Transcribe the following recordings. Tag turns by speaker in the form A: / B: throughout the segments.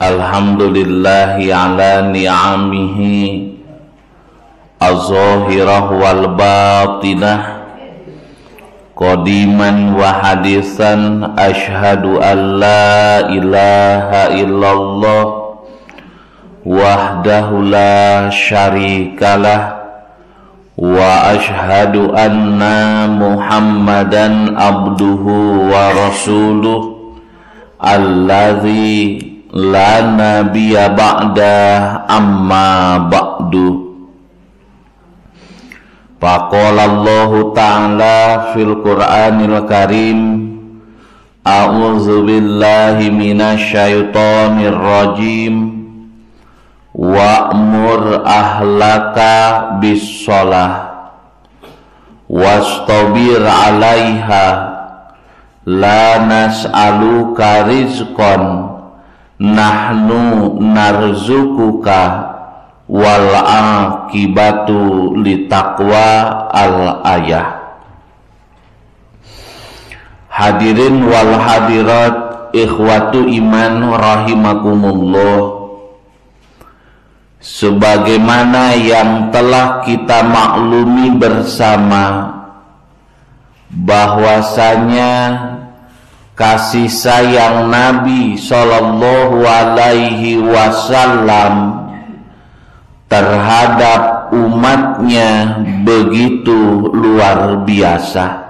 A: Alhamdulillahi ala ni'amihi az-zahirah wal batinah qadiman wa hadisan ashhadu an la ilaha illallah wahdahu la syarikalah wa ashhadu anna muhammadan abduhu wa rasuluh alladzi la nabiyya ba'da amma ba'du. Faqala Allahu ta'ala fil Qur'anil Karim a'udzu billahi minasy syaithanir rajim wa'mur ahlaka bis-shalah wastabir 'alaiha la nas'aluka rizqan nahnu narzukuka wal aqibatu litaqwa al-ayah. Hadirin wal hadirat ikhwatu iman rahimakumullah, sebagaimana yang telah kita maklumi bersama bahwasanya kasih sayang Nabi Sallallahu Alaihi Wasallam terhadap umatnya begitu luar biasa,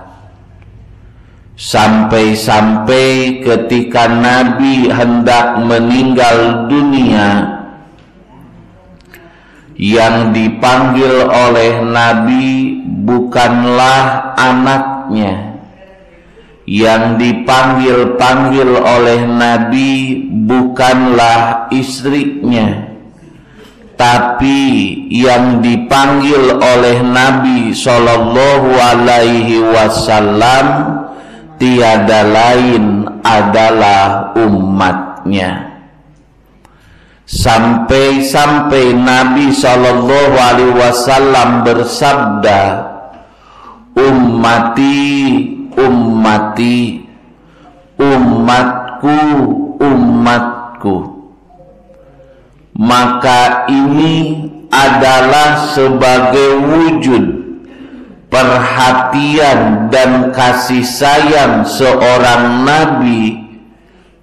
A: sampai-sampai ketika Nabi hendak meninggal dunia, yang dipanggil oleh Nabi bukanlah anaknya, yang dipanggil-panggil oleh Nabi bukanlah istrinya, tapi yang dipanggil oleh Nabi Sallallahu Alaihi Wasallam tiada lain adalah umatnya. Sampai-sampai Nabi Sallallahu Alaihi Wasallam bersabda, ummati ummati, umatku umatku. Maka ini adalah sebagai wujud perhatian dan kasih sayang seorang nabi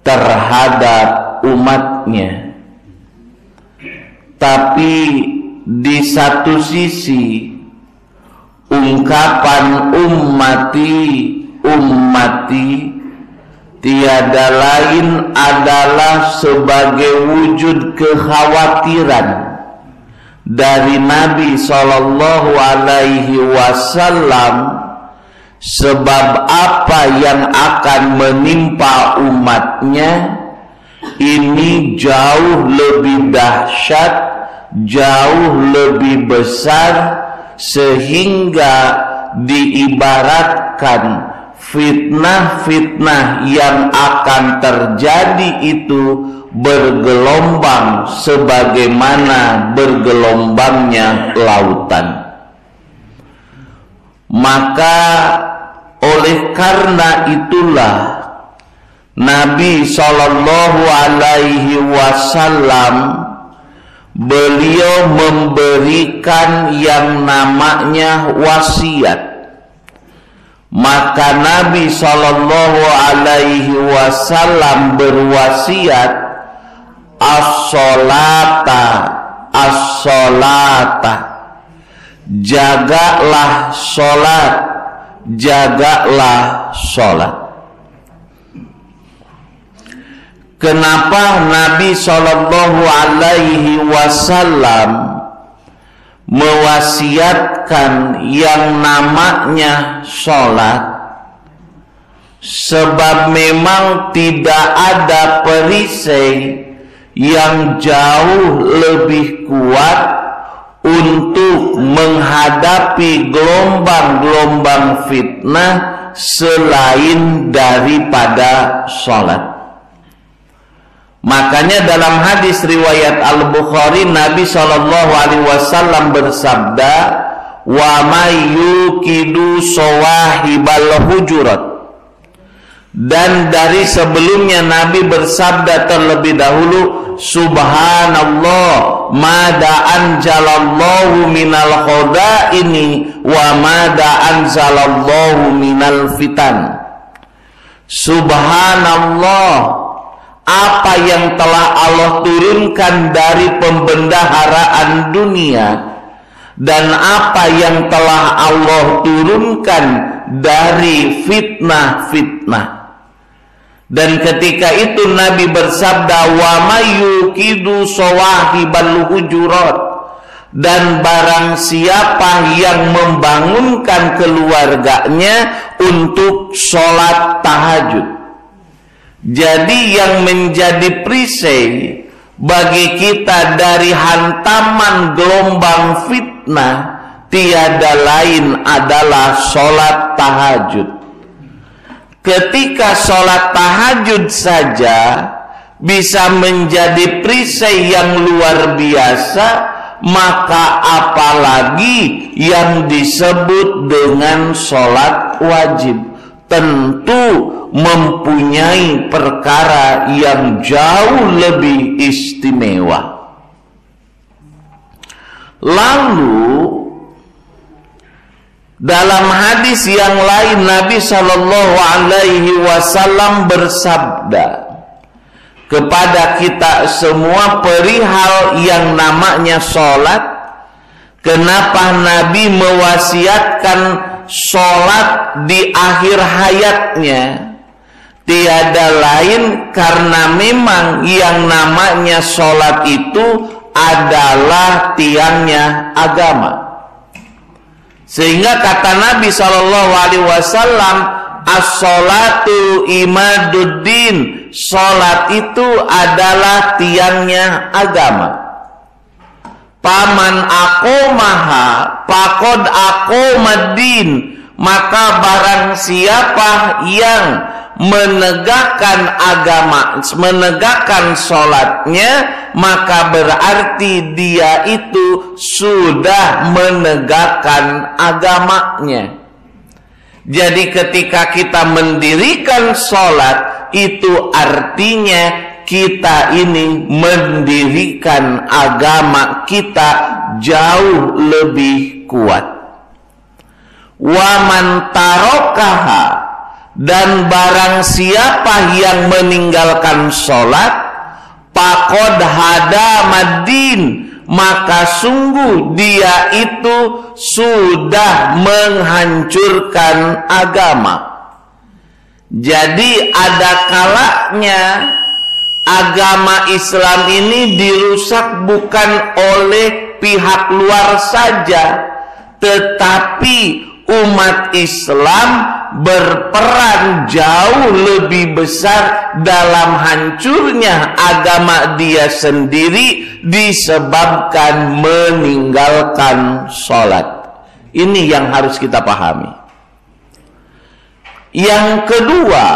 A: terhadap umatnya. Tapi di satu sisi ungkapan ummati ummati tiada lain adalah sebagai wujud kekhawatiran dari Nabi Sallallahu Alaihi Wasallam, sebab apa yang akan menimpa umatnya ini jauh lebih dahsyat, jauh lebih besar, sehingga diibaratkan fitnah-fitnah yang akan terjadi itu bergelombang sebagaimana bergelombangnya lautan. Maka oleh karena itulah Nabi Sallallahu Alaihi Wasallam beliau memberikan yang namanya wasiat. Maka Nabi Sallallahu Alaihi Wasallam berwasiat, as-sholata, as-sholata, jagalah sholat, jagalah sholat. Kenapa Nabi Sallallahu Alaihi Wasallam mewasiatkan yang namanya sholat? Sebab memang tidak ada perisai yang jauh lebih kuat untuk menghadapi gelombang-gelombang fitnah selain daripada sholat. Makanya dalam hadis riwayat Al-Bukhari, Nabi SAW bersabda, wa may yuqidu sawahibal hujurat, Dan dari sebelumnya Nabi bersabda terlebih dahulu, Subhanallah, mada anjalallahu minal khodaini wa mada anzalallahu minal fitan. Subhanallah, apa yang telah Allah turunkan dari pembendaharaan dunia dan apa yang telah Allah turunkan dari fitnah-fitnah. Dan ketika itu Nabi bersabda, wa mayyukidu sawahibal hujurat, dan barang siapa yang membangunkan keluarganya untuk sholat tahajud. Jadi yang menjadi perisai bagi kita dari hantaman gelombang fitnah tiada lain adalah sholat tahajud. Ketika sholat tahajud saja bisa menjadi perisai yang luar biasa, maka apalagi yang disebut dengan sholat wajib, tentu mempunyai perkara yang jauh lebih istimewa. Lalu dalam hadis yang lain Nabi Shallallahu Alaihi Wasallam bersabda kepada kita semua perihal yang namanya sholat. Kenapa Nabi mewasiatkan sholat di akhir hayatnya? Tiada lain karena memang yang namanya sholat itu adalah tiangnya agama. Sehingga kata Nabi Shallallahu Alaihi Wasallam, as-sholatu imaduddin, sholat itu adalah tiangnya agama. Paman aqomaha faqad aqomaddin, maka barang siapa yang menegakkan agama, menegakkan sholatnya, maka berarti dia itu sudah menegakkan agamanya. Jadi ketika kita mendirikan sholat, itu artinya kita ini mendirikan agama kita jauh lebih kuat. Waman tarokaha, dan barang siapa yang meninggalkan sholat, faqad hadamaddin, maka sungguh dia itu sudah menghancurkan agama. Jadi ada kalanya agama Islam ini dirusak bukan oleh pihak luar saja, tetapi umat Islam berperan jauh lebih besar dalam hancurnya agama dia sendiri disebabkan meninggalkan sholat. Ini yang harus kita pahami. Yang kedua,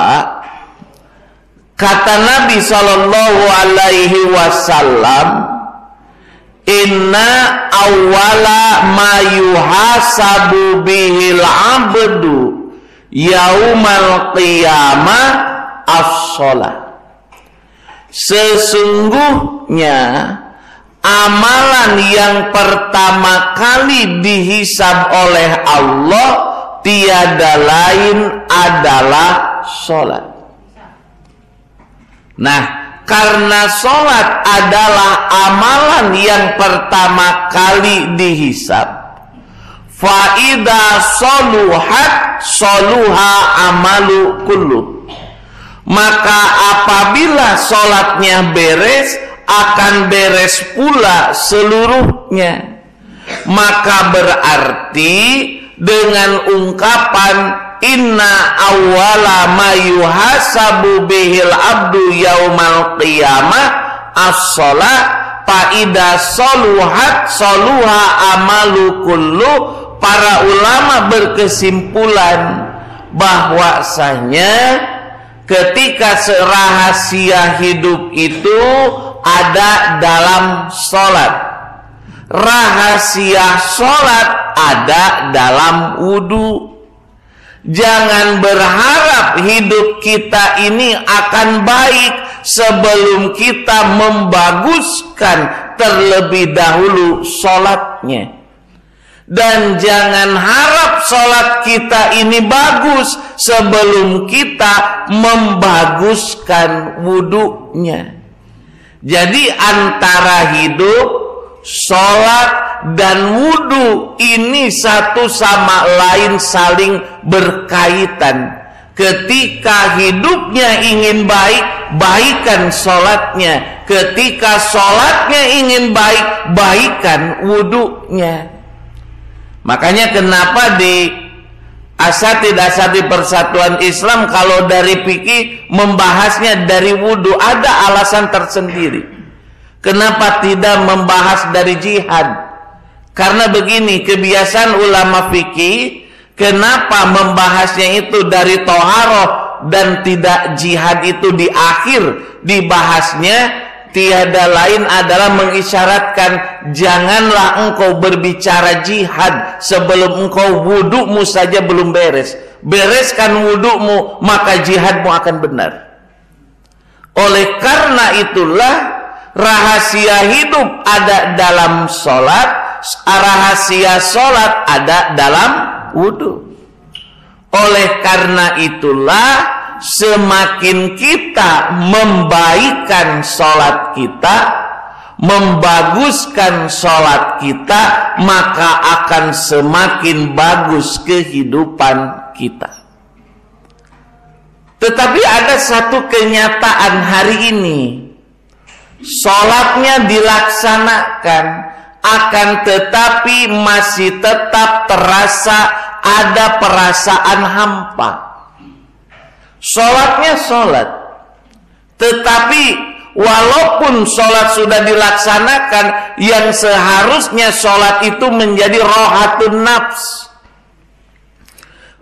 A: kata Nabi Shallallahu Alaihi Wasallam, inna awwala ma yuhasabu bihil abdu yaumal qiyamah as-sholat. Sesungguhnya amalan yang pertama kali dihisab oleh Allah tiada lain adalah sholat. Nah, karena sholat adalah amalan yang pertama kali dihisab, faida soluhat soluha amalu kullu, maka apabila sholatnya beres, akan beres pula seluruhnya. Maka berarti dengan ungkapan inna awwala ma yuhasabu bihil abdu yaumal qiyamah as-sholat faida soluhat soluha amalu kullu, para ulama berkesimpulan bahwasanya ketika rahasia hidup itu ada dalam sholat, rahasia sholat ada dalam wudu, Jangan berharap hidup kita ini akan baik sebelum kita membaguskan terlebih dahulu sholatnya. Dan jangan harap sholat kita ini bagus sebelum kita membaguskan wudunya. Jadi antara hidup, sholat, dan wudu ini satu sama lain saling berkaitan. Ketika hidupnya ingin baik, baikkan sholatnya. Ketika sholatnya ingin baik, baikkan wudunya. Makanya kenapa di asatid Persatuan Islam kalau dari fikih membahasnya dari wudu, ada alasan tersendiri. Kenapa tidak membahas dari jihad? Karena begini, kebiasaan ulama fikih, kenapa membahasnya itu dari toharoh dan tidak jihad itu di akhir dibahasnya, tiada lain adalah mengisyaratkan janganlah engkau berbicara jihad sebelum engkau wudumu saja belum beres. Bereskan wudumu, maka jihadmu akan benar. Oleh karena itulah rahasia hidup ada dalam sholat, rahasia sholat ada dalam wudu. Oleh karena itulah semakin kita membaikkan sholat kita, membaguskan sholat kita, maka akan semakin bagus kehidupan kita. Tetapi ada satu kenyataan hari ini, sholatnya dilaksanakan, akan tetapi masih tetap terasa ada perasaan hampa. Sholatnya sholat, tetapi walaupun sholat sudah dilaksanakan, yang seharusnya sholat itu menjadi rohatun nafs.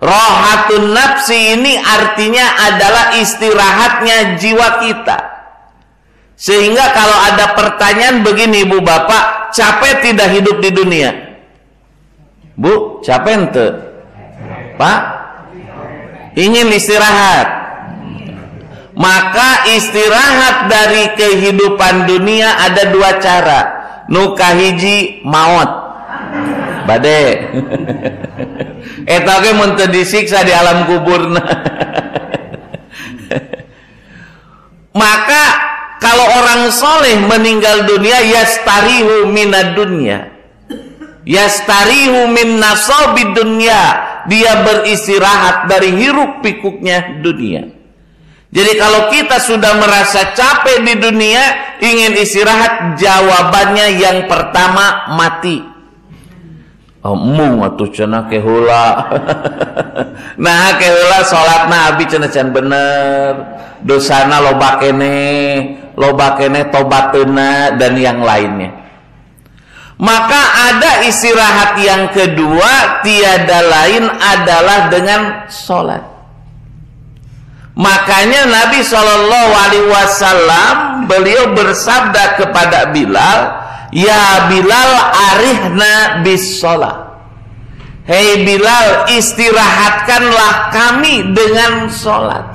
A: Rohatun nafsi ini artinya adalah istirahatnya jiwa kita. Sehingga kalau ada pertanyaan begini, ibu bapak, capek tidak hidup di dunia? Bu, capek ente? Pak, ingin istirahat, maka istirahat dari kehidupan dunia ada dua cara. Nuka hiji maut bade eta ge mun teu disiksa di alam kuburna. Maka kalau orang soleh meninggal dunia, yastarihu minad dunya, yastarihu min nasabid dunya, dia beristirahat dari hiruk pikuknya dunia. Jadi kalau kita sudah merasa capek di dunia, ingin istirahat, jawabannya yang pertama mati. Mung atuh cenah ke heula. Nah ke heula salatna abi cenah can bener, dosana loba kene tobateuna dan yang lainnya. Maka ada istirahat yang kedua, tiada lain adalah dengan sholat. Makanya Nabi SAW beliau bersabda kepada Bilal, ya Bilal arihna bis sholat. Hei Bilal, istirahatkanlah kami dengan sholat.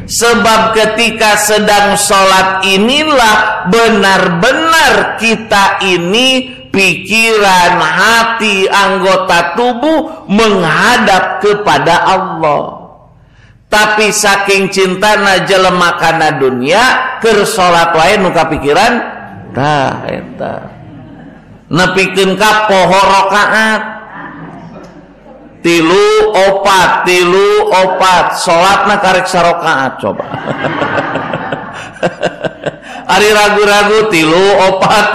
A: Sebab ketika sedang sholat inilah benar-benar kita ini, pikiran, hati, anggota tubuh menghadap kepada Allah. Tapi saking cintana jelema kana dunia, keur salat wae nu kapikiran tah eta. Nepikeun ka poho rakaat. 3, 4, salatna karek sarakaat coba. Ari ragu-ragu 3, 4,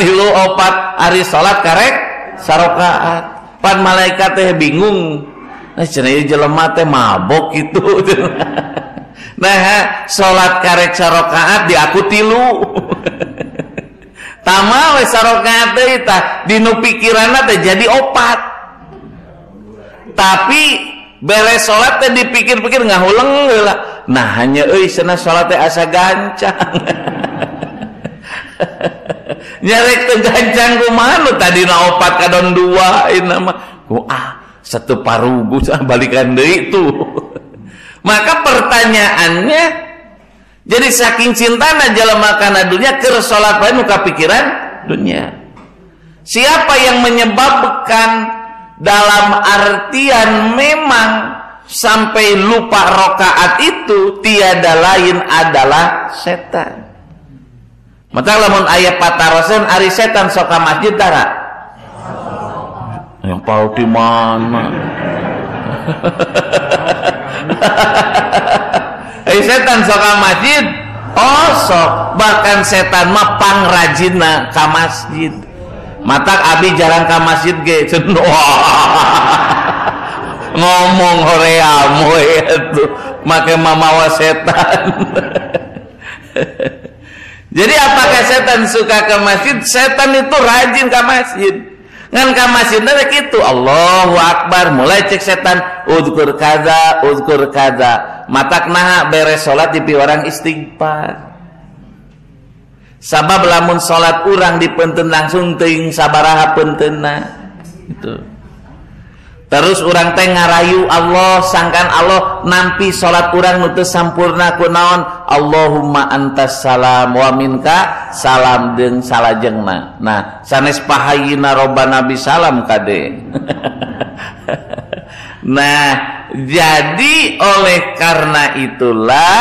A: ari salat karek sarakaat. Pan malaikat teh bingung. Cenah jelema teh mabok gitu. Nah, salat karek sarakaat di aku 3. Tama we sarakaat teh tah dinu pikiranna teh jadi 4. Tapi beres salat teh dipikir-pikir ngahuleng heula. Nah, hanya euy cenah salat teh asa gancang. Nyarek teu gancang kumaha nu tadina 4 kadon 2 ieu mah. satu parugu balikan deui itu. Maka pertanyaannya, jadi saking cintana jelema kana dunia keur salat bae nu kapikiran dunia. Siapa yang menyebabkan dalam artian memang sampai lupa rakaat itu tiada lain adalah setan. Maka lamun aya patarosan ari setan sok ka masjid tara. Yang tahu di mana? Setan sok ka masjid, oh sok. Bahkan setan mah pangrajinna ka masjid. Matak abi jarang ka masjid ge cenah. Ngomong horeamu itu make mamawa setan. Jadi apakah setan suka ke masjid? Setan itu rajin ke masjid. Ngan ke masjid ada gitu. Allahu Akbar. Mulai cek setan. Uzkur kaza, uzkur kaza. Matak naha beres sholat di orang istighfar. Sabab lamun sholat urang dipunten langsung teuing sabaraha puntenna. Itu. Terus urang teh ngarayu Allah, sangkan Allah nampi salat urang nu teu sampurna ku naon? Allahumma antas salam wa minka salam jeung salajengna. Nah, sanes pahayina robbana bisalam kade. Nah, jadi oleh karena itulah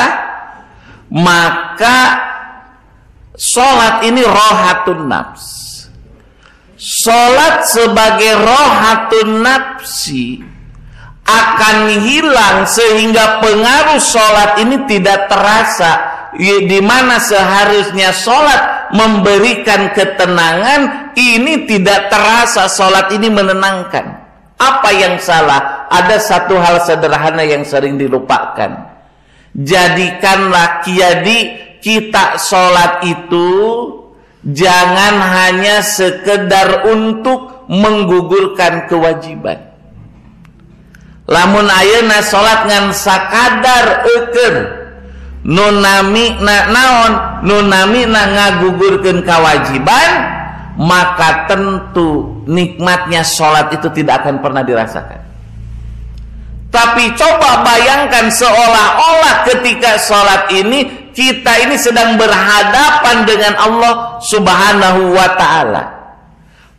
A: maka salat ini rohatun nafs. Salat sebagai rohatun nafsi akan hilang sehingga pengaruh salat ini tidak terasa, di mana seharusnya salat memberikan ketenangan, ini tidak terasa salat ini menenangkan. Apa yang salah? Ada satu hal sederhana yang sering dilupakan. Jadikanlah kita salat itu jangan hanya sekedar untuk menggugurkan kewajiban. Lamun ayeuna salat ngan sakadar eukeun nunami ngagugurkeun kewajiban, maka tentu nikmatnya salat itu tidak akan pernah dirasakan. Tapi coba bayangkan seolah-olah ketika salat ini kita ini sedang berhadapan dengan Allah Subhanahu wa ta'ala.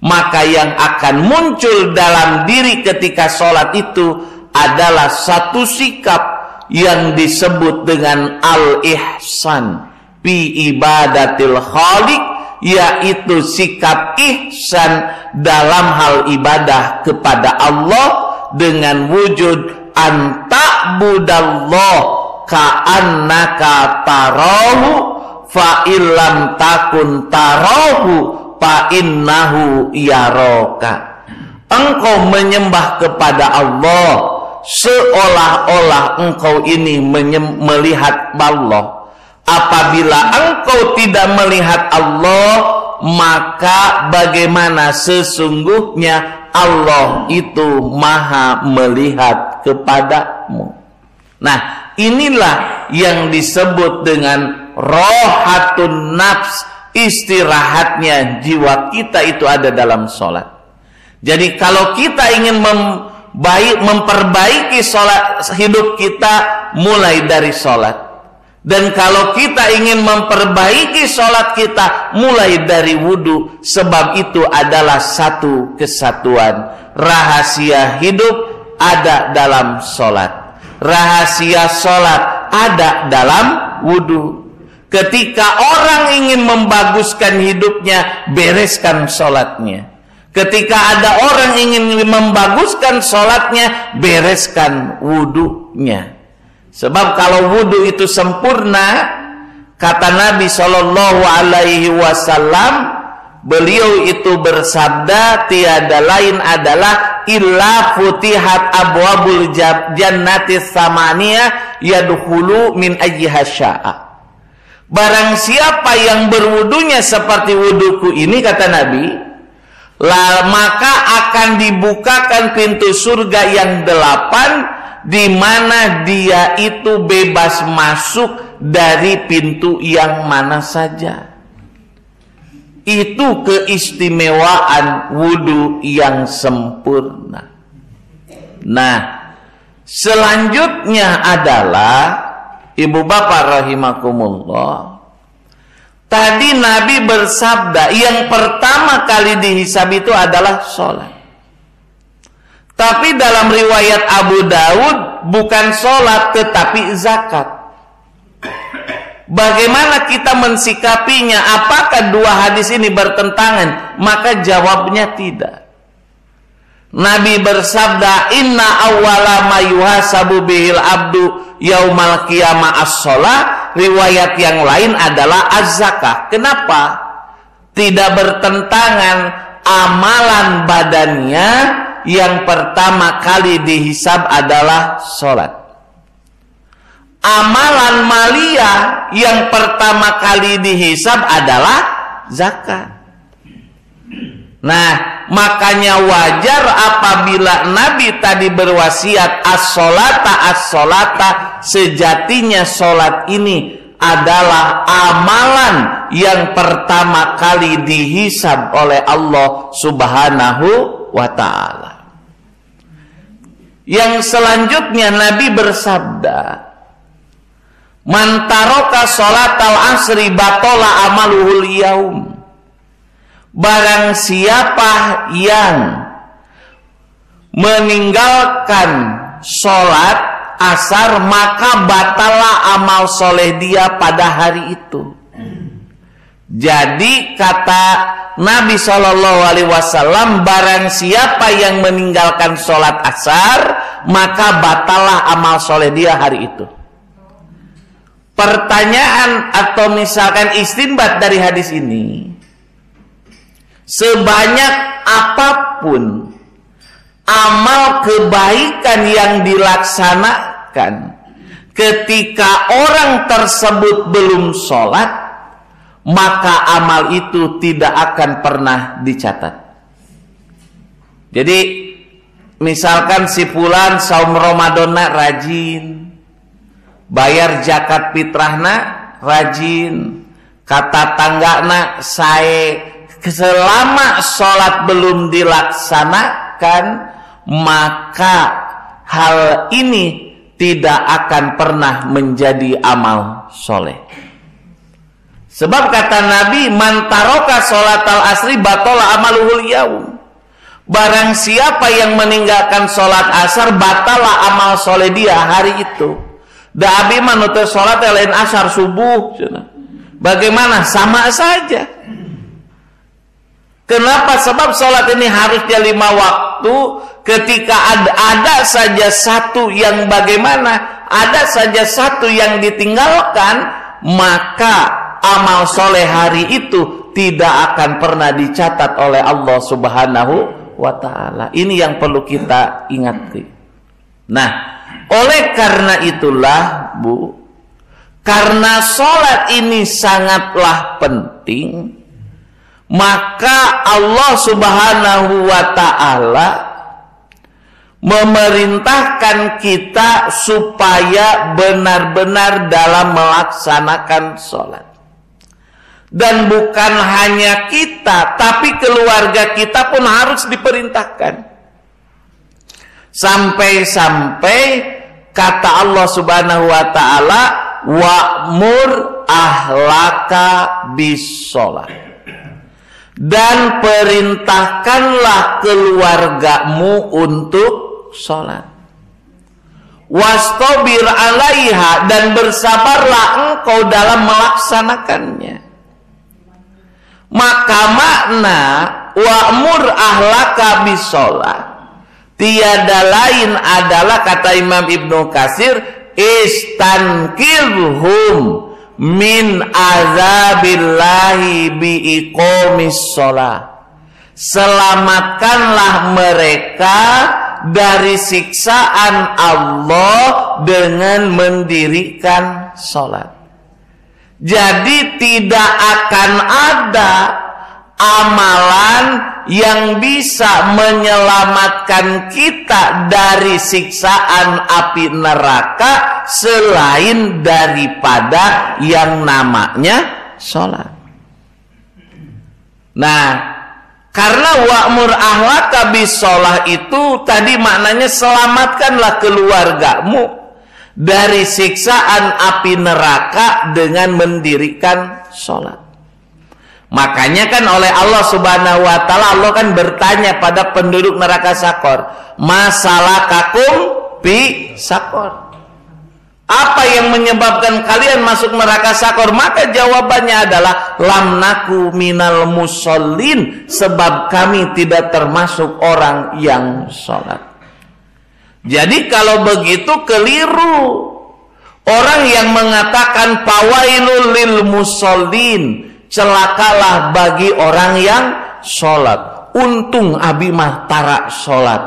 A: Maka yang akan muncul dalam diri ketika sholat itu adalah satu sikap yang disebut dengan al-ihsan fi ibadatil khaliq, yaitu sikap ihsan dalam hal ibadah kepada Allah dengan wujud anta'budallah ka'annaka tarahu fa illam takun tarahu fa innahu yaraka. Engkau menyembah kepada Allah seolah-olah engkau ini melihat Allah. Apabila engkau tidak melihat Allah, maka bagaimana sesungguhnya Allah itu maha melihat kepadamu. Nah, inilah yang disebut dengan rohatun nafs, istirahatnya jiwa kita itu ada dalam sholat. Jadi kalau kita ingin memperbaiki sholat, hidup kita mulai dari sholat. Dan kalau kita ingin memperbaiki sholat kita mulai dari wudhu, sebab itu adalah satu kesatuan. Rahasia hidup ada dalam sholat. Rahasia sholat ada dalam wudhu. Ketika orang ingin membaguskan hidupnya, bereskan sholatnya. Ketika ada orang ingin membaguskan sholatnya, bereskan wudhunya. Sebab kalau wudhu itu sempurna, kata Nabi SAW, beliau itu bersabda, tiada lain adalah illa futihat abwabul jannati samaniyah yadkhulu min ayyiha syaa. Barang siapa yang berwudunya seperti wuduku ini, kata Nabi, maka akan dibukakan pintu surga yang 8, di mana dia itu bebas masuk dari pintu yang mana saja. Itu keistimewaan wudhu yang sempurna. Nah, selanjutnya adalah ibu bapak rahimakumullah. Tadi Nabi bersabda yang pertama kali dihisab itu adalah sholat. Tapi dalam riwayat Abu Daud bukan sholat tetapi zakat. Bagaimana kita mensikapinya? Apakah dua hadis ini bertentangan? Maka jawabnya tidak. Nabi bersabda, inna awwala ma yuhasabu bihil abdu yaumal qiyamah as-sholah. Riwayat yang lain adalah az-zakah. Kenapa? Tidak bertentangan. Amalan badannya yang pertama kali dihisab adalah sholat. Amalan maliyah yang pertama kali dihisab adalah zakat. Nah, makanya wajar apabila Nabi tadi berwasiat as-sholata, sejatinya sholat ini adalah amalan yang pertama kali dihisab oleh Allah Subhanahu wa ta'ala. Yang selanjutnya Nabi bersabda, man taraka sholatal asri batola amaluhul yaum. Barang siapa yang meninggalkan sholat asar, maka batalah amal soleh dia pada hari itu. Jadi kata Nabi SAW, barang siapa yang meninggalkan sholat asar, maka batalah amal soleh dia hari itu. Pertanyaan atau misalkan istinbat dari hadis ini, sebanyak apapun amal kebaikan yang dilaksanakan, ketika orang tersebut belum sholat, maka amal itu tidak akan pernah dicatat. Jadi misalkan si fulan saum Ramadana rajin, bayar zakat fitrahna rajin, kata tanggana sae, selama sholat belum dilaksanakan, maka hal ini tidak akan pernah menjadi amal soleh. Sebab kata Nabi, man taraka sholatal asri batola amaluhul yaum. Barang siapa yang meninggalkan sholat asar, batalah amal soleh dia hari itu. Da abi manut sholat lain asar subuh. Bagaimana? Sama saja. Kenapa? Sebab sholat ini harusnya 5 waktu. Ketika ada saja satu yang bagaimana, ada saja satu yang ditinggalkan, maka amal soleh hari itu tidak akan pernah dicatat oleh Allah Subhanahu wa ta'ala. Ini yang perlu kita ingat. Nah, oleh karena itulah Bu, karena sholat ini sangatlah penting, maka Allah Subhanahu wa ta'ala memerintahkan kita supaya benar-benar dalam melaksanakan sholat. Dan bukan hanya kita, tapi keluarga kita pun harus diperintahkan. Sampai-sampai kata Allah Subhanahu wa ta'ala, wa'mur ahlaka bis-sholat. Dan perintahkanlah keluargamu untuk sholat. Wastabir alaiha, dan bersabarlah engkau dalam melaksanakannya. Maka makna wa'mur ahlaka bisolah tiada lain adalah, kata Imam Ibnu Katsir, istankirhum min azabillahi biiqomis sholah. Selamatkanlah mereka dari siksaan Allah dengan mendirikan sholat. Jadi tidak akan ada amalan yang bisa menyelamatkan kita dari siksaan api neraka selain daripada yang namanya sholat. Nah, Karena wa'mur ahlaka bisolah itu tadi maknanya selamatkanlah keluargamu dari siksaan api neraka dengan mendirikan sholat. Makanya kan oleh Allah Subhanahu wa taala, Allah kan bertanya pada penduduk neraka Sakor, masalakakum fi Sakor. Apa yang menyebabkan kalian masuk neraka Sakor? Maka jawabannya adalah lam naku minal musallin, sebab kami tidak termasuk orang yang sholat. Jadi kalau begitu keliru orang yang mengatakan fawailul lil musallin, celakalah bagi orang yang sholat. Untung abi mah tara sholat.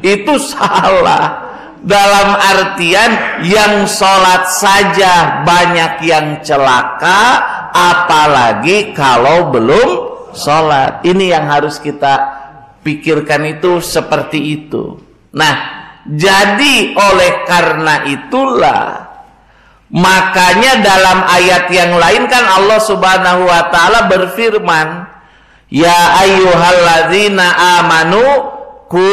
A: Itu salah. Dalam artian yang sholat saja banyak yang celaka, apalagi kalau belum sholat. Ini yang harus kita pikirkan, itu seperti itu. Nah, jadi oleh karena itulah, makanya dalam ayat yang lain kan Allah Subhanahu wa taala berfirman, ya ayyuhalladzina amanu ku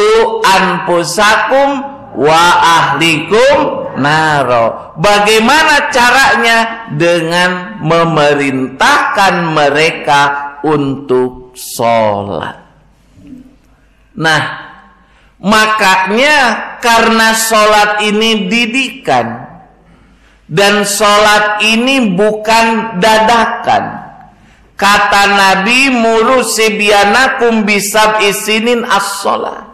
A: anfusakum wa ahlikum naro. Bagaimana caranya? Dengan memerintahkan mereka untuk sholat. Nah, makanya karena sholat ini didikan dan sholat ini bukan dadakan. Kata Nabi, muru sibyanakum bisab isinin as-sholat.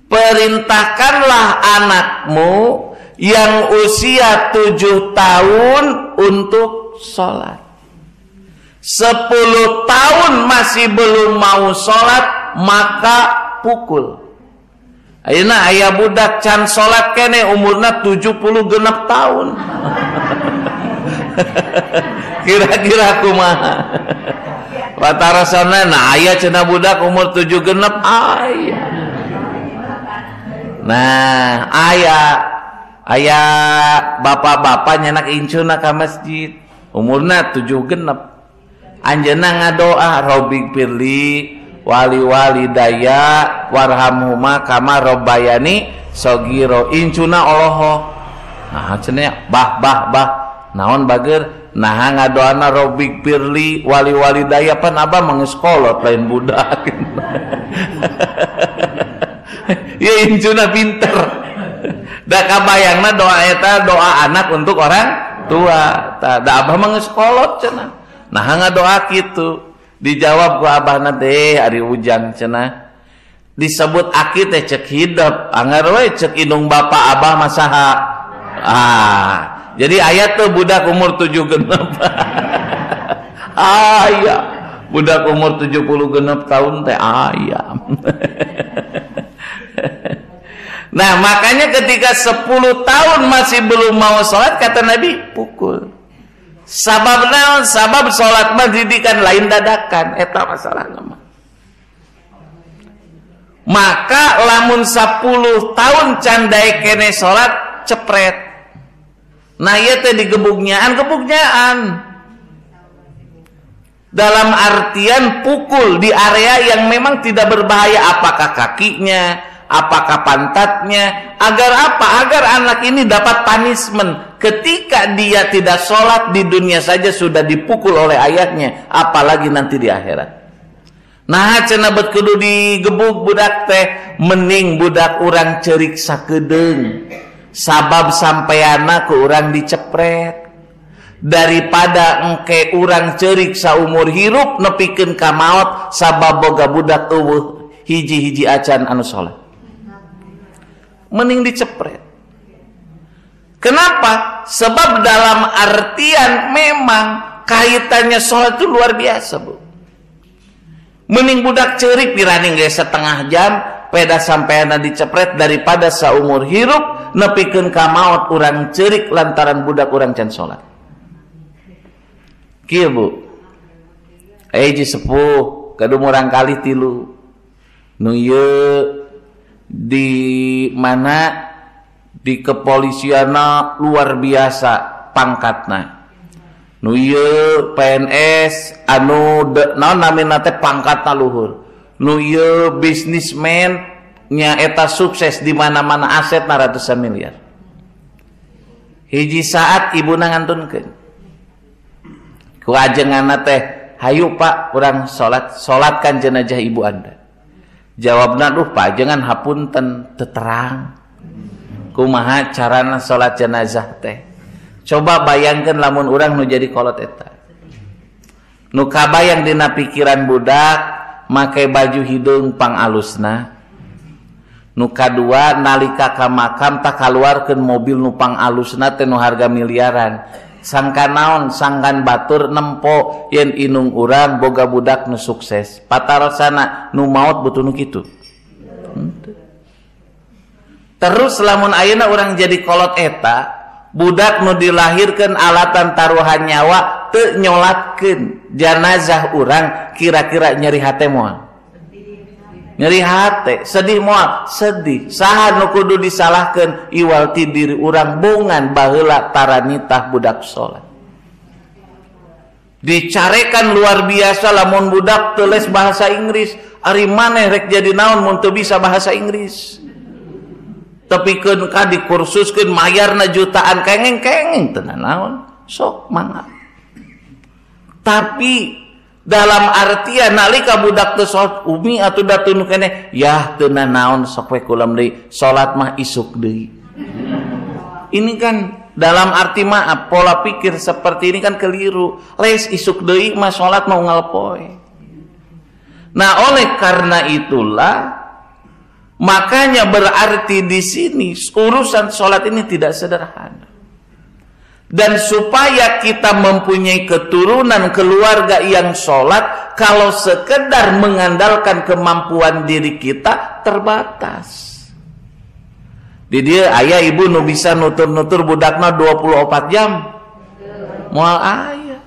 A: Perintahkanlah anakmu yang usia 7 tahun untuk sholat. 10 tahun masih belum mau sholat, maka pukul. Ayeuna aya budak can sholat kene umurna 70 genep tahun. Kira-kira kumaha? Watarasana nah aya cenah budak umur 7 genep aya. Nah, ayah bapak-bapak nyenak incuna ka masjid, umurna 7 genep. Anjeunna ngadoa, Robbik firli wali daya warhamhuma kama robbayani sogiro. Incuna Allahok. Nah, cenah bah naon bager? Nah, ngadoana Robbik firli wali daya pan abah mengeskolot lain budak. Ya incuna pinter. Da kabayangna doa eta doa anak untuk orang tua. Da abah mah geus kolot cenah. Nah ngadoa kitu. Dijawab ku abahna teh ari ujang cenah. Disebut aki teh cek hidup. Anggar we cek indung bapa abah mah saha. Jadi ayat tuh budak umur 7 genep. Aya. Budak umur 70 genep tahun teh aya. Nah makanya ketika 10 tahun masih belum mau sholat, kata Nabi pukul. Sabab naon? Sabab sholat mah didikan lain dadakan. Eta masalah nama. Maka lamun 10 tahun candai kene sholat cepret. Nah ieu teh digebugnyaan. Dalam artian pukul di area yang memang tidak berbahaya, apakah kakinya, apakah pantatnya, agar apa? Agar anak ini dapat punishment. Ketika dia tidak sholat di dunia saja sudah dipukul oleh ayahnya, apalagi nanti di akhirat. Nah cenah bet kudu digebuk budak teh, mending budak urang ceurik sakedeung sabab sampeana ku urang dicepret, daripada engke urang ceurik saumur hirup nepikeun ka maot sabab boga budak eueuh hiji-hiji acan anu sholat. Mending dicepret. Kenapa? Sebab dalam artian memang kaitannya sholat itu luar biasa, Bu. Mending budak ceurik diraning ge setengah jam peda sampeana dicepret daripada saumur hirup nepikeun ka maot urang ceurik lantaran budak urang can sholat. Kieu, Bu. Hiji sepuh kadung urang kali 3 nu ieu di mana di kepolisianna luar biasa pangkatna. Nu ieu PNS anu naon namina teh pangkatna luhur. Nu ieu bisnismen nya eta sukses di mana-mana, asetna ratusan miliar. Hiji saat ibuna ngantunkeun. Ku ajenganna teh, "Hayu Pak, urang salatkan jenazah ibu Anda." Jawabna, "Duh Pak, jangan hapunten teu terang. Kumaha carana salat jenazah teh? Coba bayangkan lamun urang nu jadi kolot eta. Nu kabayang dina pikiran budak make baju hidung pang alusna. Nu kadua nalika ka makam tak kaluarkeun mobil nu pang alusna teh nu harga miliaran. Sangka naon, sangkan batur nempo yen inung urang boga budak nu sukses. Patarosana nu maot butuh nu kitu. Terus lamun ayeuna urang jadi kolot eta, budak nu dilahirkan alatan taruhan nyawa teu nyolatkeun jenazah urang, kira-kira nyeri hate moal. Nyeri hate, sedih moal, sedih. Saha nu kudu disalahkeun? Iwal ti diri urang bungan baheula taranitah budak salat. Dicarekan luar biasa lamun budak teu les bahasa Inggris, ari maneh rek jadi naon mun teu bisa bahasa Inggris. Tapi kan dikursuskeun mayarna jutaan kengeng-kengeng tenan naon sok mangga. Tapi dalam artian nalika budak teu salat umi atuh datun keneh yah teu naon sok we kulam deui salat mah isuk deui. Ini kan dalam arti maaf pola pikir seperti ini kan keliru. Les isuk deui mah salat mau ngalpoe. Nah oleh karena itulah makanya berarti di sini urusan sholat ini tidak sederhana. Dan supaya kita mempunyai keturunan keluarga yang sholat, kalau sekedar mengandalkan kemampuan diri kita terbatas. Di dia ayah ibu nu bisa nutur-nutur budakna 24 jam. Moal ayah.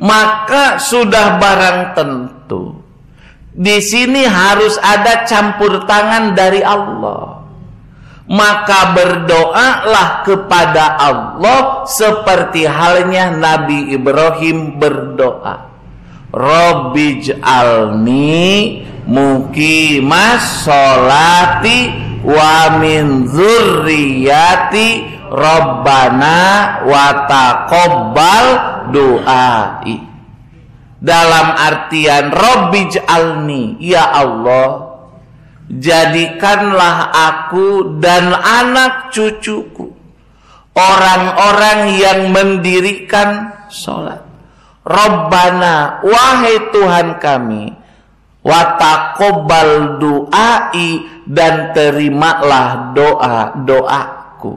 A: Maka sudah barang tentu di sini harus ada campur tangan dari Allah. Maka berdoalah kepada Allah seperti halnya Nabi Ibrahim berdoa. Rabbij'alni muqimas sholati wa min dzurriyyati Rabbana wa taqabbal du'ai. Dalam artian Rabbij'alni, ya Allah, jadikanlah aku dan anak cucuku orang-orang yang mendirikan sholat. Rabbana, wahai Tuhan kami, wa taqabbal du'ai, dan terimalah doa-doaku.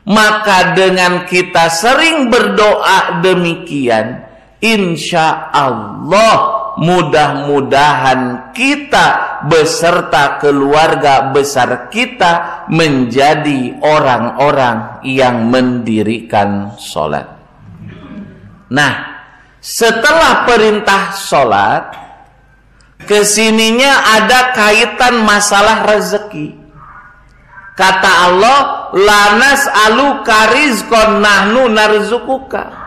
A: Maka dengan kita sering berdoa demikian, insya Allah mudah-mudahan kita beserta keluarga besar kita menjadi orang-orang yang mendirikan sholat. Nah, setelah perintah sholat, kesininya ada kaitan masalah rezeki. Kata Allah, lanas alu karizkon nahnu narzukuka.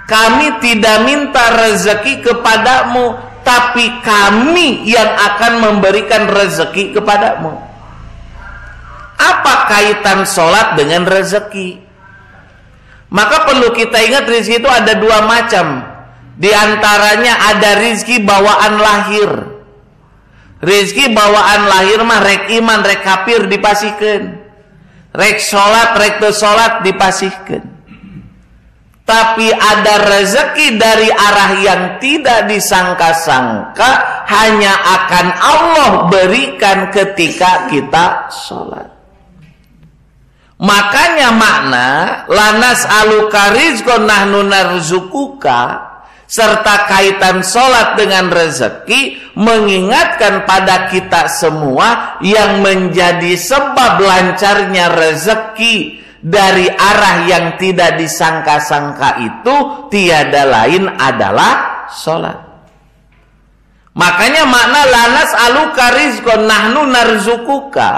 A: Kami tidak minta rezeki kepadamu, tapi kami yang akan memberikan rezeki kepadamu. Apa kaitan sholat dengan rezeki? Maka perlu kita ingat rezeki itu ada dua macam. Di antaranya ada rezeki bawaan lahir. Rezeki bawaan lahir mah rek iman, rek kafir dipasihkeun. Rek sholat, rek teu sholat dipasihkeun. Tapi ada rezeki dari arah yang tidak disangka-sangka, hanya akan Allah berikan ketika kita sholat. Makanya makna lanas aluka rizqon nahnu narzukuka serta kaitan sholat dengan rezeki mengingatkan pada kita semua yang menjadi sebab lancarnya rezeki dari arah yang tidak disangka-sangka itu tiada lain adalah sholat. Makanya makna lanas aluka rizqon nahnu narzukuka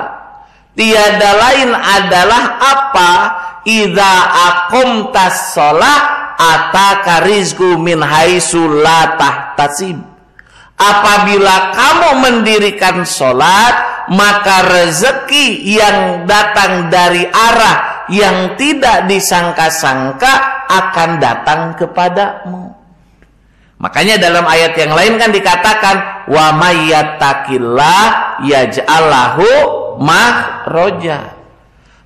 A: tiada lain adalah apa idza aqamtas shalah ataka rizqu min haitsu la tahtasib. Apabila kamu mendirikan sholat, maka rezeki yang datang dari arah yang tidak disangka-sangka akan datang kepadamu. Makanya dalam ayat yang lain kan dikatakan wa may yattaqillah yaj'al lahu makhraja.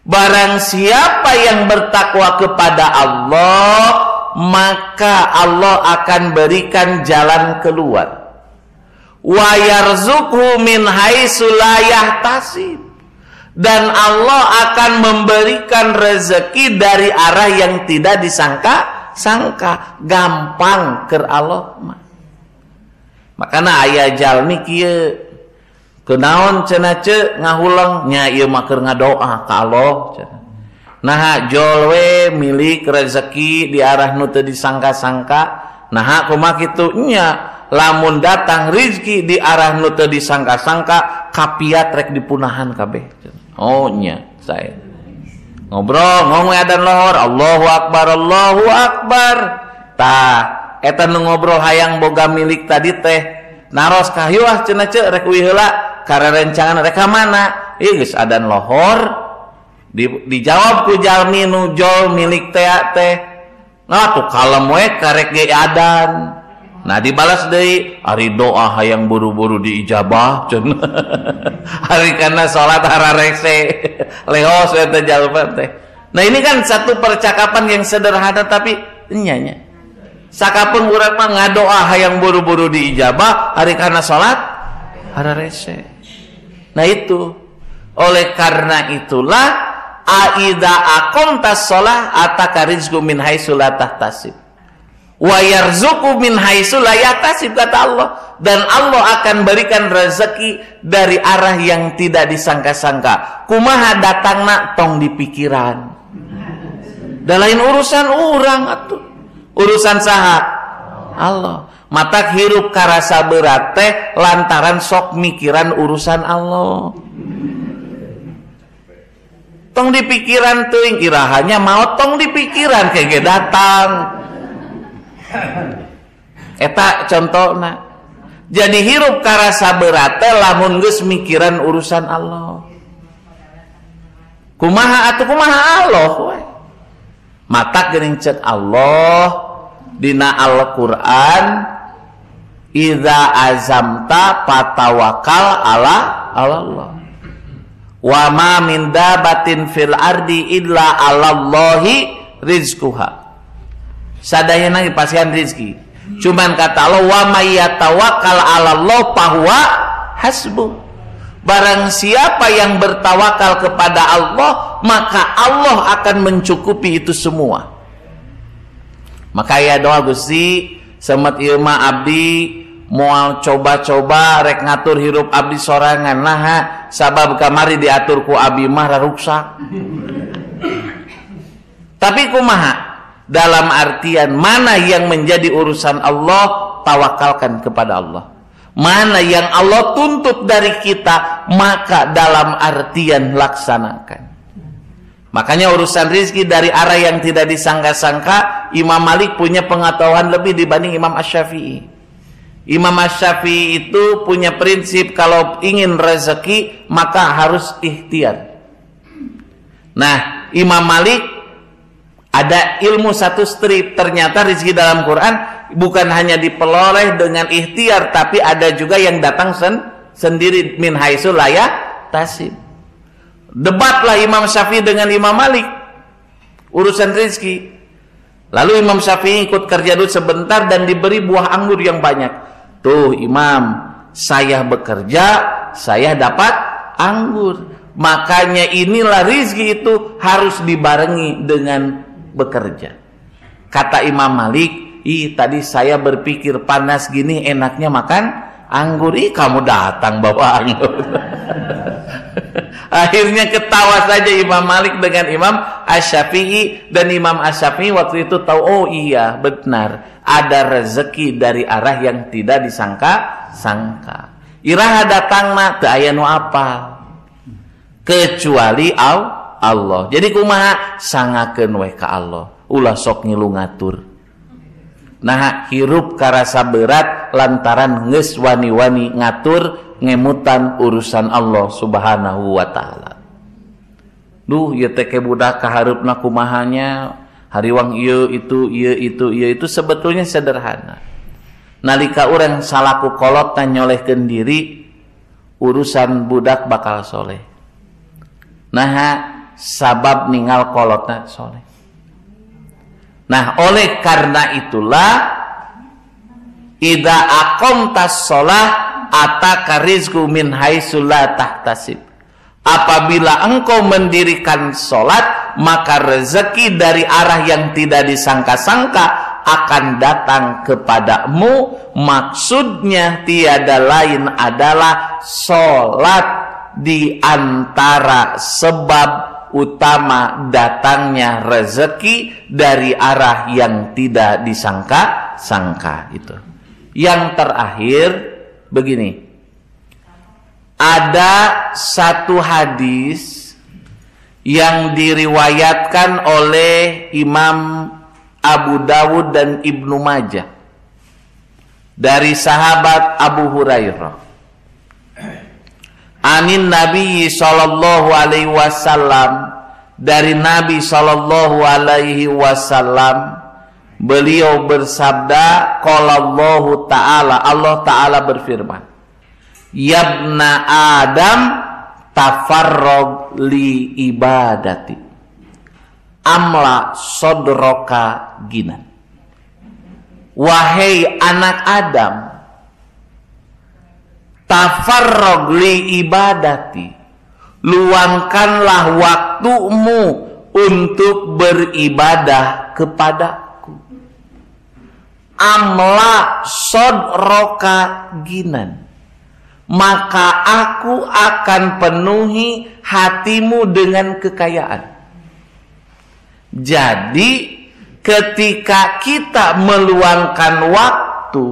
A: Barang siapa yang bertakwa kepada Allah, maka Allah akan berikan jalan keluar. Wa yarzuqhu min haitsu la yahtasib. Dan Allah akan memberikan rezeki dari arah yang tidak disangka-sangka. Gampang keur Allah mah. Makana aya jalmi kieu kunaon cenah ce ngahulang nya ieu mah keur ngadoa ka Allah cenah. Nah jol we milik rezeki di arah nu teu disangka-sangka. Nah kumaha kitu nya lamun datang rizki di arah nu teu disangka-sangka kapiat rek dipunahan kabeh. Oh nya saya ngobrol ngomong adan lohor Allahu Akbar tah eta nu ngobrol hayang boga milik tadi teh naros kayu ah cenah ce rek uwi heula karerencangan rek ka mana ieu geus adan lohor dijawab ku jalmi nu jol milik teh nah tuh kalem we karek ge adan. Nah dibalas deui ari doa hayang buru-buru diijabah cenah. Hari kana salat hararese leos eta jalma teh. Nah ini kan satu percakapan yang sederhana tapi nya sakapeung urang mah ngadoa hayang buru-buru diijabah hari kana salat hararese. Nah itu oleh karena itulah aida aqamtas shalah ataka rizqu min haitsu la tahtasib. Wa yarzuqu min haitsu la yahtasib kata Allah, dan Allah akan berikan rezeki dari arah yang tidak disangka-sangka. Kumaha datangna tong di pikiran. Da lain urusan urang atuh. Urusan saha? Allah. Matak hirup karasa berat teh lantaran sok mikiran urusan Allah. Tong di pikiran teuing irahanya maot tong di pikiran kege datang. Eta contohna. Jadi hirup karasa berat teh lamun geus mikiran urusan Allah. Kumaha atuh kumaha Allah we. Matak geuning ceuk Allah dina Al-Qur'an idza azamta fatawakkal ala Allah. Wa ma min dabatin fil ardi illa 'alallahi rizquha. Sadayana dipasihan rizki. Cuman kata Allah wa may yatawakkal 'alallah fahuwa hasbuh. Barang siapa yang bertawakal kepada Allah, maka Allah akan mencukupi itu semua. Maka ya doa Gusti, semet ieu mah abdi moal coba-coba rek ngatur hirup abdi sorangan naha sabab kamari diatur ku abdi mah raruksak. Tapi kumaha? Dalam artian mana yang menjadi urusan Allah, tawakalkan kepada Allah. Mana yang Allah tuntut dari kita, maka dalam artian laksanakan. Makanya urusan rizki dari arah yang tidak disangka-sangka, Imam Malik punya pengetahuan lebih dibanding Imam Asy-Syafi'i. Imam Asy-Syafi'i itu punya prinsip kalau ingin rezeki maka harus ikhtiar. Nah, Imam Malik ada ilmu satu strip. Ternyata rezeki dalam Quran bukan hanya diperoleh dengan ikhtiar, tapi ada juga yang datang sendiri min haitsu la yahtasib. Debatlah Imam Syafi'i dengan Imam Malik urusan rezeki. Lalu Imam Syafi'i ikut kerja dulu sebentar dan diberi buah anggur yang banyak. Tuh Imam, saya bekerja, saya dapat anggur. Makanya inilah rezeki itu harus dibarengi dengan bekerja. Kata Imam Malik, tadi saya berpikir panas gini enaknya makan anggur. Kamu datang bawa anggur. Akhirnya ketawa saja Imam Malik dengan Imam Asy-Syafi'i, dan Imam Asy-Syafi'i waktu itu tahu, oh iya benar, ada rezeki dari arah yang tidak disangka-sangka. Iraha datangna teu aya nu apal kecuali Allah. Jadi kumaha sangakeun we ka Allah, ulah sok ngilu ngatur. Nah, hirup karasa berat lantaran geus wani-wani ngatur ngemutan urusan Allah Subhanahu wa taala. Duh, ieu teh ke budak kahareupna kumahanya, hariwang ieu itu sebetulnya sederhana. Nalika urang salaku kolot nyolehkeun diri, urusan budak bakal soleh. Nah, sabab ningal kolotna soleh. Nah, oleh karena itulah idza aqamtas shalah ataka rizqu min haitsu la tahtasib. Apabila engkau mendirikan salat, maka rezeki dari arah yang tidak disangka-sangka akan datang kepadamu. Maksudnya tiada lain adalah salat di antara sebab utama datangnya rezeki dari arah yang tidak disangka-sangka itu. Yang terakhir begini, ada satu hadis yang diriwayatkan oleh Imam Abu Dawud dan Ibnu Majah dari sahabat Abu Hurairah. Anin Nabi sallallahu alaihi wasallam, dari Nabi sallallahu alaihi wasallam, beliau bersabda, qala Allah taala, Allah taala berfirman, yabna Adam tafarrog li ibadati amla sodroka ginan. Wahai anak Adam, tafarrog li ibadati, luangkanlah waktumu untuk beribadah kepadaku. Amla sodroka ginan, maka aku akan penuhi hatimu dengan kekayaan. Jadi ketika kita meluangkan waktu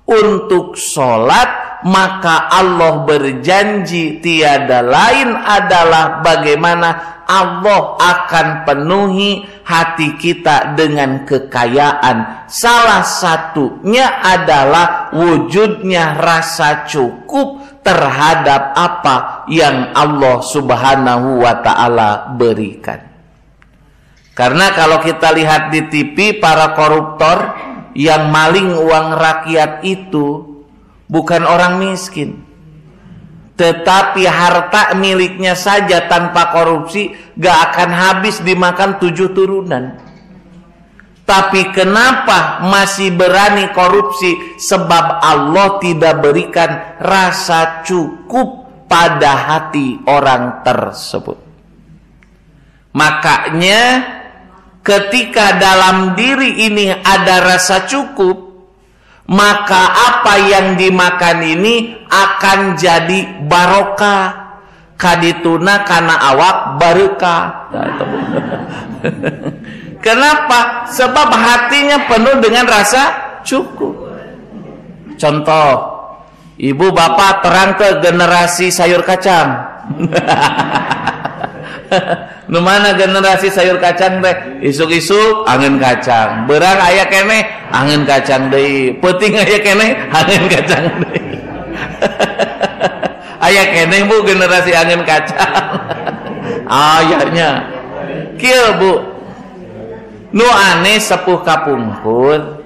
A: untuk sholat, maka Allah berjanji tiada lain adalah bagaimana Allah akan penuhi hati kita dengan kekayaan. Salah satunya adalah wujudnya rasa cukup terhadap apa yang Allah Subhanahu wa ta'ala berikan. Karena kalau kita lihat di TV, para koruptor yang maling uang rakyat itu bukan orang miskin, tetapi harta miliknya saja tanpa korupsi gak akan habis dimakan 7 turunan. Tapi kenapa masih berani korupsi? Sebab Allah tidak berikan rasa cukup pada hati orang tersebut. Makanya ketika dalam diri ini ada rasa cukup, maka apa yang dimakan ini akan jadi barokah. Kadituna kana awak barokah. Kenapa? Sebab hatinya penuh dengan rasa cukup. Contoh, ibu bapak terang ke generasi sayur kacang. Nu mana generasi sayur kacang teh? Isuk-isuk angin kacang, berang aya keneh angin kacang deui, peuting aya keneh angin kacang deui. Aya keneh Bu generasi angin kacang. Ayahnya kieu Bu, nu aneh sepuh kapungkur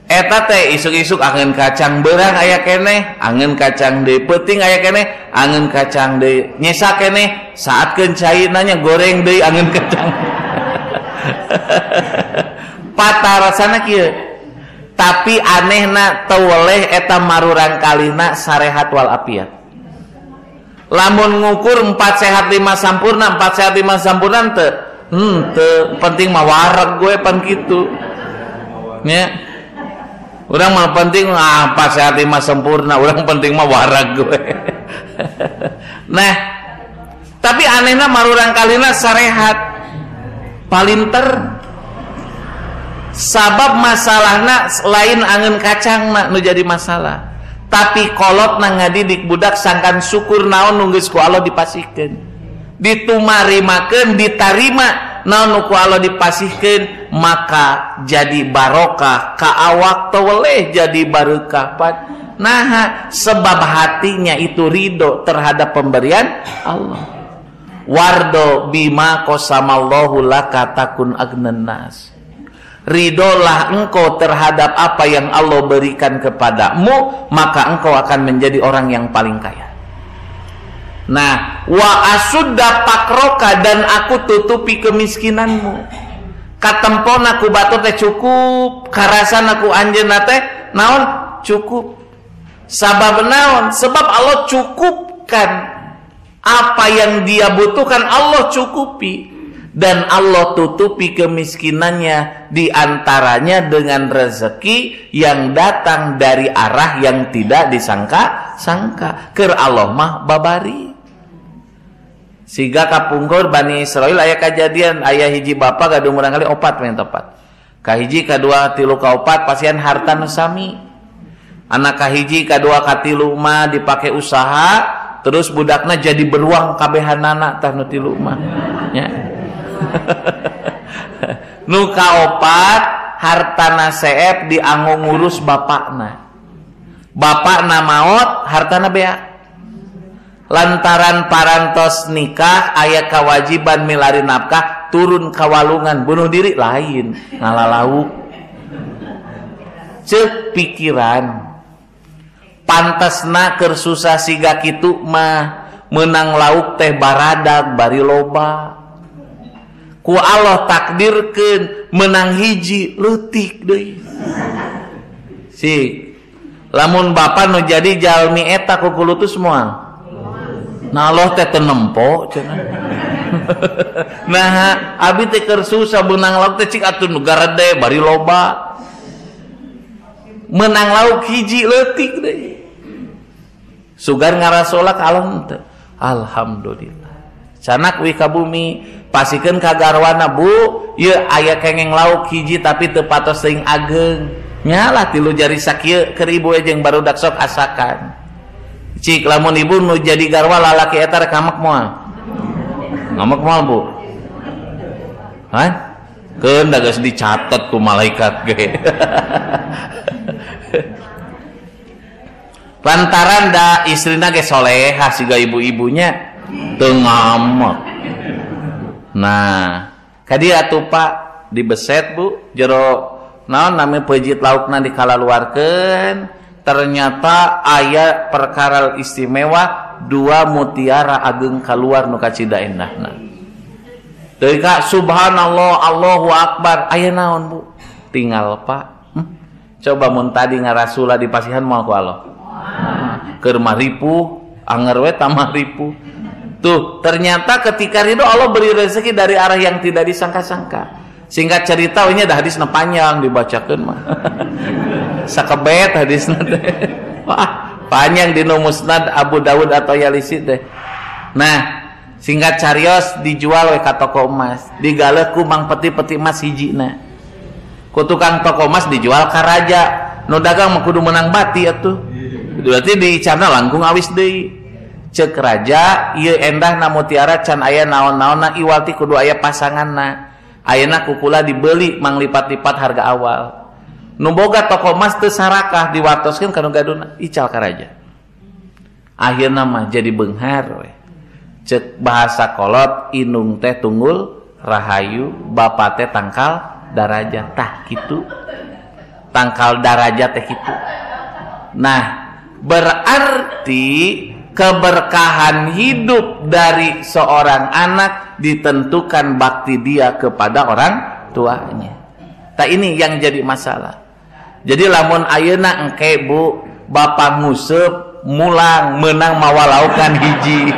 A: eta teh isuk-isuk angin kacang, berang aya keneh angin kacang deui, peuting aya keneh angin kacang deui, nyesa keneh saatkeun cai nanya goreng deui angin kacang. Patarasana kieu. Tapi anehna teu weleh eta marurang kalina sarehat wal afiat. Lamun ngukur 4 sehat 5 sampurna, 4 sehat 5 sampurna teu penting mah wareg gue pan kitu. Nya urang mah penting apa sehat 5 sempurna, urang penting mah warag gue. Nah, tapi anehna marurang kalina sarehat palinter. Sabab masalahna lain angin kacangna nu jadi masalah. Tapi kolotna ngadidik budak sangkan syukur naon nu geus ku Allah dipasikeun. ditumarimakeun ditarima naon ku Allah dipasihkeun maka jadi barokah ka awak toleh jadi barokah nah sebab hatinya itu ridho terhadap pemberian Allah. Wardo bima qasamallahu laka takun agnan nas. Ridolah engkau terhadap apa yang Allah berikan kepadamu, maka engkau akan menjadi orang yang paling kaya. Nah, wa asudda pakroka, dan aku tutupi kemiskinanmu. Katempon aku batur teh cukup, karasan aku anjeunna teh naon cukup. Sabab naon? Sebab Allah cukupkan apa yang dia butuhkan, Allah cukupi. Dan Allah tutupi kemiskinannya diantaranya dengan rezeki yang datang dari arah yang tidak disangka-sangka. Keur Allah mah babari. Siga kapungkur Bani Israil aya kajadian, aya hiji bapak gadung urang kali 4 men tepat. Kahiji kadua tilu kaopat pasian harta nu sami. Anak kahiji kadua katilu mah dipake usaha, terus budakna jadi beruang kabehanana tah nu tilu mah. Nya. Nu kaopat hartana seep dianggo ngurus bapakna. Bapakna maot, hartana bea. Lantaran parantos nikah aya kewajiban milari nafkah, turun kawalungan, bunuh diri lain ngalalauk. Ceuk pikiran pantasna keur susah siga kitu mah meunang lauk teh baradag bari loba. Ku Allah takdirkeun menang hiji leutik deui. Si lamun bapa nu jadi jalmi eta ku kulutus moal. Nah Allah teh teu nempo cenah. Nah abi teh keur susah menang lauk teh cik atuh nu garede bari loba. Menang lauk hiji leutik deui. Sugan ngarasolak Allah teh. Alhamdulillah. Canak wi ka bumi pasikeun ka garwana Bu, ieu aya kengeng lauk hiji tapi teu patos teuing ageng. Nyalah tilu jari sakieu keur ibu jeung barudak sok asakan. Cik lamun ibu nu jadi garwa lalaki eta rek ngamek moal. Ngamek moal Bu. Hah? Keun da geus dicatet ku malaikat ge. Lantaran da istrina ge solehah siga ibu-ibunya teu ngamek. Nah, kadi atuh Pak dibeset Bu, jero naon nami peujit laukna dikalaluarkeun. Ternyata aya perkara istimewa 2 mutiara ageng keluar nu kacida endahna. Deui ka subhanallah Allahu akbar aya naon Bu? Tinggal Pak. Coba mun tadi ngarasula di pasihan moal ku Allah. Keur maripuh anger we tamah ripuh. Tuh, ternyata ketika ridho Allah beri rezeki dari arah yang tidak disangka-sangka. Singkat cerita ini ada hadisna panjang dibacakeun mah. Sakebet hadisna teh. Wah, panjang dina Musnad Abu Dawud atau Yalisi teh. Nah, singkat carios dijual we ka toko emas. Digaleuk ku Mang Peti-peti emas hijina. Ku tukang toko emas dijual ka raja. Nu dagang mah kudu menang bati atuh. Berarti dicana langkung awis deui. Ceuk raja, ieu endahna mutiara can aya naon-naonna iwal ti kudu aya pasanganna. Ayeuna kukula dibeli mang lipat-lipat harga awal. Nu boga toko emas teu sarakah diwartoskeun ka nu gaduna ical ka raja. Akhirna mah jadi beunghar we. Ceuk bahasa kolot indung teh tunggul rahayu, bapa teh tangkal darajat tah kitu. Tangkal darajat teh kitu. Nah, berarti keberkahan hidup dari seorang anak ditentukan bakti dia kepada orang tuanya. Nah ini yang jadi masalah. Jadi lamun ayeuna engke Bu, bapak nguseup mulang menang mawalaukan hiji.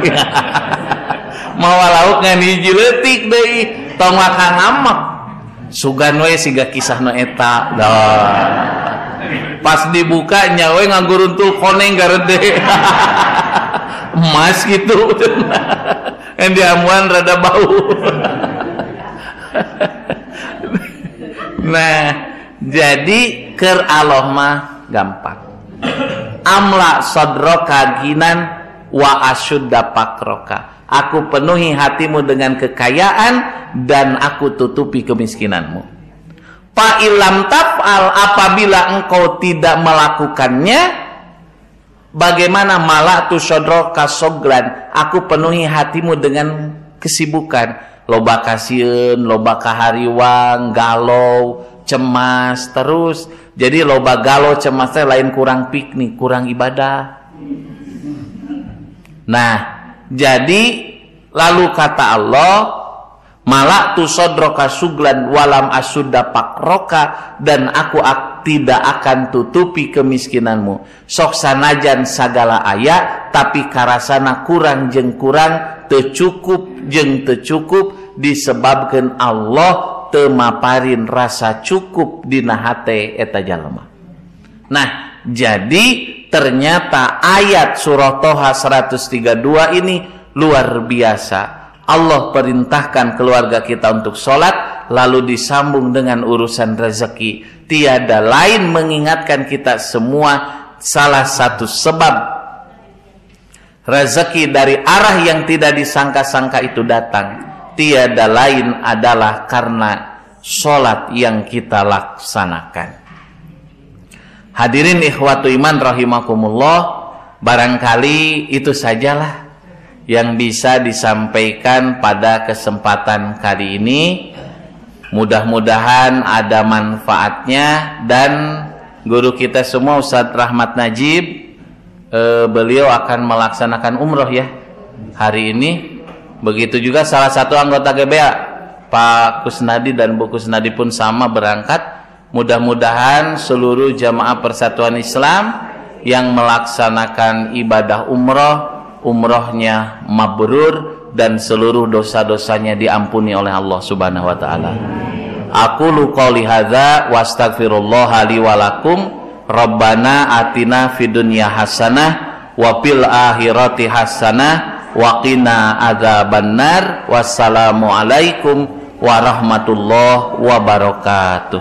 A: Mawalaukan hiji leutik deui tong maka ngamek. Sugan we siga kisahna eta. Pas dibuka nyawe ngaguruntul koneng garede. Emas gitu. Yang diamuan rada bau. Nah, jadi keur Allah mah gampang. Amla sadroka ginan wa asyudda pakroka. aku penuhi hatimu dengan kekayaan, dan aku tutupi kemiskinanmu. Fa ilam taf'al, apabila engkau tidak melakukannya, bagaimana? Mala'tu sodroka soglan, aku penuhi hatimu dengan kesibukan. Loba kasieun, loba kahariwang, galau, cemas terus. Jadi loba galau cemasnya lain kurang piknik, kurang ibadah. Nah, jadi lalu kata Allah, mala'tu sodroka suglan walam asudda pakroka, dan aku tidak akan tutupi kemiskinanmu. Sok sanajan sagala aya, tapi karasana kurang jeung kurang, tecukup jeung tecukup, disebabkan Allah temaparin rasa cukup dina hate eta jalema. Nah, jadi ternyata ayat surah Toha 132 ini luar biasa. Allah perintahkan keluarga kita untuk sholat, lalu disambung dengan urusan rezeki. Tiada lain mengingatkan kita semua, salah satu sebab rezeki dari arah yang tidak disangka-sangka itu datang, tiada lain adalah karena sholat yang kita laksanakan. Hadirin ikhwatu iman rahimakumullah, barangkali itu sajalah yang bisa disampaikan pada kesempatan kali ini. Mudah-mudahan ada manfaatnya, dan guru kita semua Ustadz Rahmat Najib, beliau akan melaksanakan umroh ya hari ini. Begitu juga salah satu anggota GBA, Pak Kusnadi dan Bu Kusnadi pun sama berangkat. Mudah-mudahan seluruh jamaah Persatuan Islam yang melaksanakan ibadah umrohnya mabrur, dan seluruh dosa-dosanya diampuni oleh Allah Subhanahu wa taala. Aqulu qouli hadza wa astaghfirullah li wa lakum. Rabbana atina fid dunya hasanah wa fil akhirati hasanah wa qina adzabannar. Wassalamu alaikum warahmatullahi wabarakatuh.